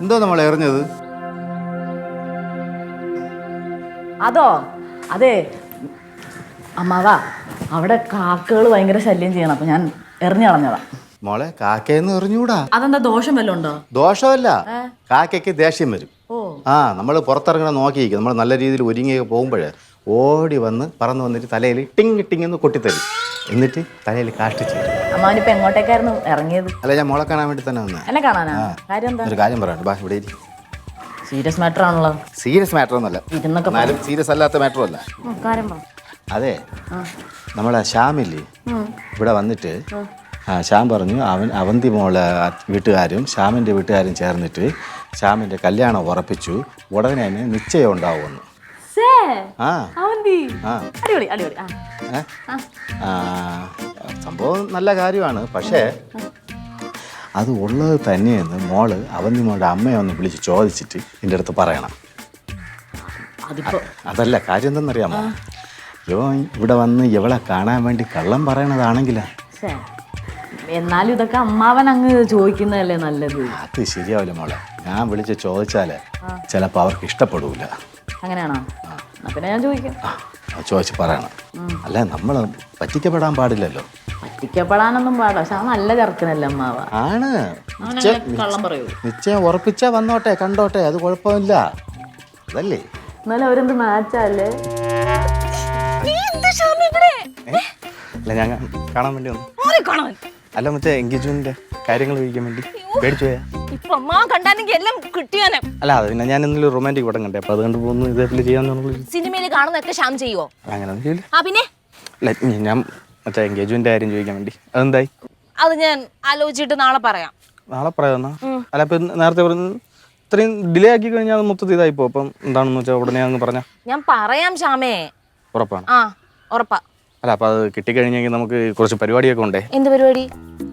എന്തോ നമ്മൾ എറിഞ്ഞത്? അതോ അതെ അമ്മാവാ, അവിടെ കാക്കകൾ ഭയങ്കര ശല്യം ചെയ്യണം, അപ്പൊ ഞാൻ എറിഞ്ഞു കളഞ്ഞതാ. മോളെ കാക്കയെന്ന് എറിഞ്ഞൂടാ. അതെന്താ ദോഷം വല്ലതും ഉണ്ടോ? ദോഷമല്ല, കാക്കയ്ക്ക് ദേഷ്യം വരും. നമ്മൾ പുറത്തിറങ്ങണ നോക്കിയിരിക്കും. നമ്മൾ നല്ല രീതിയിൽ ഒരുങ്ങിയൊക്കെ പോകുമ്പോഴേ ഓടി വന്ന് പറന്ന് വന്നിട്ട് തലയിൽ ടിങ് ടിങ് എന്ന് കൊട്ടിത്തരും. എന്നിട്ട് തലയിൽ കാഷ്ടിച്ചു. അമ്മാവനിപ്പോ എങ്ങോട്ടേക്കായിരുന്നു ഇറങ്ങിയത്? അല്ല, ഞാൻ മോളെ കാണാൻ വേണ്ടി തന്നെ വന്നേ. എന്നെ കാണാനാ? കാര്യം എന്താ? ഒരു കാര്യം പറയാം, ബാ ഇവിടെ ഇരി. സീരിയസ് മാറ്റർ ആണല്ലോ. സീരിയസ് മാറ്റർ ഒന്നല്ല, ഇരുന്നൊക്കെ എന്നാലും സീരിയസ് അല്ലാത്ത മാറ്ററും അല്ല. കാര്യം പറ. അതെ, നമ്മളെ ശ്യാമില്ലേ ഇവിടെ വന്നിട്ട് ശ്യാം പറഞ്ഞു അവന്തി മോളെ വീട്ടുകാരും ശ്യാമിൻ്റെ വീട്ടുകാരും ചേർന്നിട്ട് ശ്യാമിൻ്റെ കല്യാണം ഉറപ്പിച്ചു, ഉടനെ തന്നെ നിശ്ചയം ഉണ്ടാവുമെന്ന്. സംഭവം നല്ല കാര്യമാണ്. പക്ഷേ അത് ഉള്ളത് തന്നെയെന്ന് മോള് അവന്തി മോളുടെ അമ്മയെ ഒന്ന് വിളിച്ച് ചോദിച്ചിട്ട് എൻ്റെ അടുത്ത് പറയണം. അതല്ല, കാര്യം എന്തെന്നറിയാമോ? ഇവിടെ വന്ന് ഇവളെ കാണാൻ വേണ്ടി കള്ളം പറയണതാണെങ്കിലാ. എന്നാലും ഇതൊക്കെ അമ്മാവൻ അങ്ങ് ചോദിക്കുന്നതല്ലേ നല്ലത്. അത് ശരിയാവില്ല മോളെ. ഞാൻ വിളിച്ച് ചോദിച്ചാലേ ചിലപ്പോൾ അവർക്ക് ഇഷ്ടപ്പെടൂല. അങ്ങനെയാണോ? പിന്നെ ഞാൻ ചോദിക്കാം. ചോദിച്ച് പറയണം. അല്ല, നമ്മൾ പറ്റിക്കപ്പെടാൻ പാടില്ലല്ലോ. പറ്റിക്കപ്പെടാനൊന്നും പാടില്ല. പക്ഷെ നല്ല ചെറുക്കനല്ലേ അമ്മാവ. ആണ്. കള്ളം പറയൂ. നിശ്ചയം ഉറപ്പിച്ചാ വന്നോട്ടെ, കണ്ടോട്ടെ, അത് കുഴപ്പമില്ല. അതല്ലേ എന്നാലും അവരെന്ത് മാച്ചല്ലേ? അല്ല, ഞാൻ കാണാൻ വേണ്ടി വന്നു. അല്ല, മറ്റേ എൻഗേജ്മെന്റിന്റെ കാര്യങ്ങൾ ചോദിക്കാൻ വേണ്ടി. പേടിച്ചു പോയാ? അല്ല, അത് പിന്നെ ഞാൻ ഇന്നലെ റൊമാൻറ്റിക് പടം കണ്ടേ, അപ്പൊ അതുകൊണ്ട് പോകുന്നു ഇതേപോലെ ചെയ്യാന്ന്. സിനിമയിൽ കാണുന്നതൊക്കെ ശ്യാം ചെയ്യുവോ? അങ്ങനെ പിന്നെ ഞാൻ മറ്റേ എൻഗേജ്മെന്റ് കാര്യം ചോദിക്കാൻ വേണ്ടി. അതെന്തായി? അത് ഞാൻ ആലോചിച്ചിട്ട് നാളെ പറയാം. നാളെ പറയാന്നാ? അല്ല, ഇപ്പൊ നേരത്തെ പറഞ്ഞു ഇത്രയും ഡിലേ ആക്കി കഴിഞ്ഞാൽ അത് മൊത്തത്തിൽ ഇതായിപ്പോ. അപ്പം എന്താണെന്ന് വെച്ചാൽ ഉടനെ അങ്ങ് പറഞ്ഞ ഞാൻ പറയാം ശ്യാമേ. ഉറപ്പാണ്? ഉറപ്പാ. അല്ല, അപ്പൊ അത് കിട്ടിക്കഴിഞ്ഞെങ്കിൽ നമുക്ക് കുറച്ച് പരിപാടിയൊക്കെ ഉണ്ടേ. എന്ത് പരിപാടി?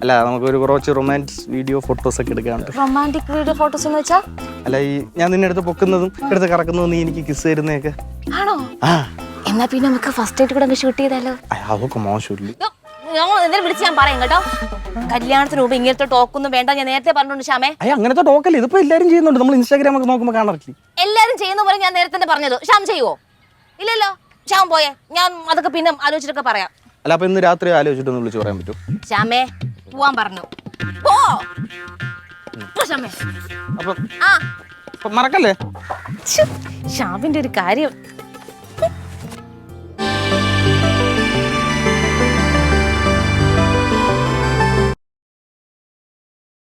അല്ല, നമുക്ക് കുറച്ച് റൊമാൻസ് വീഡിയോ ഫോട്ടോസ് ഒക്കെ എടുക്കാനുണ്ട്. റൊമാൻറ്റിക് വീഡിയോ ഫോട്ടോസ് എന്ന് വെച്ചാ? അല്ല, ഈ ഞാൻ നിന്നെ എടുത്ത് പൊക്കുന്നതും എടുത്ത് കറക്കുന്നതും നീ എനിക്ക് കിസ് തരുന്നതൊക്കെ. ആണോ? എന്നാ പിന്നെ നമുക്ക് ഫസ്റ്റ് ആയിട്ട് കൂടെ ഷൂട്ട് ചെയ്താലോ? അതൊക്കെ മോശമില്ല. എന്തായാലും വിളിച്ച് ഞാൻ പറയാം കേട്ടോ. കല്യാണത്തിന് മുമ്പ് ഇങ്ങനത്തെ ടോക്കൊന്നും വേണ്ട, ഞാൻ നേരത്തെ പറഞ്ഞോണ്ട് ശ്യാമേ. അങ്ങനത്തെ ടോക്കല്ലേ ഇതിപ്പോ എല്ലാരും ചെയ്യുന്നുണ്ട്. നമ്മൾ ഇൻസ്റ്റാഗ്രാം ഒക്കെ നോക്കുമ്പോ കാണാറില്ലേ? എല്ലാരും ചെയ്യുന്ന പോലെ ഞാൻ നേരത്തെ തന്നെ പറഞ്ഞത്. ശ്യാം ചെയ്യുവോ? ഇല്ലല്ലോ. ശ്യാം പോയെ, ഞാൻ അതൊക്കെ പിന്നെ ആലോചിച്ചിട്ടൊക്കെ പറയാം. അല്ല, അപ്പൊ ഇന്ന് രാത്രി ആലോചിച്ചിട്ടൊന്ന് വിളിച്ച് പറയാൻ പറ്റും? ശ്യാമേ, പോവാൻ പറഞ്ഞു. പോ ശ്യാമേ. അപ്പൊ മറക്കല്ലേ ശ്യാമിന്റെ ഒരു കാര്യം.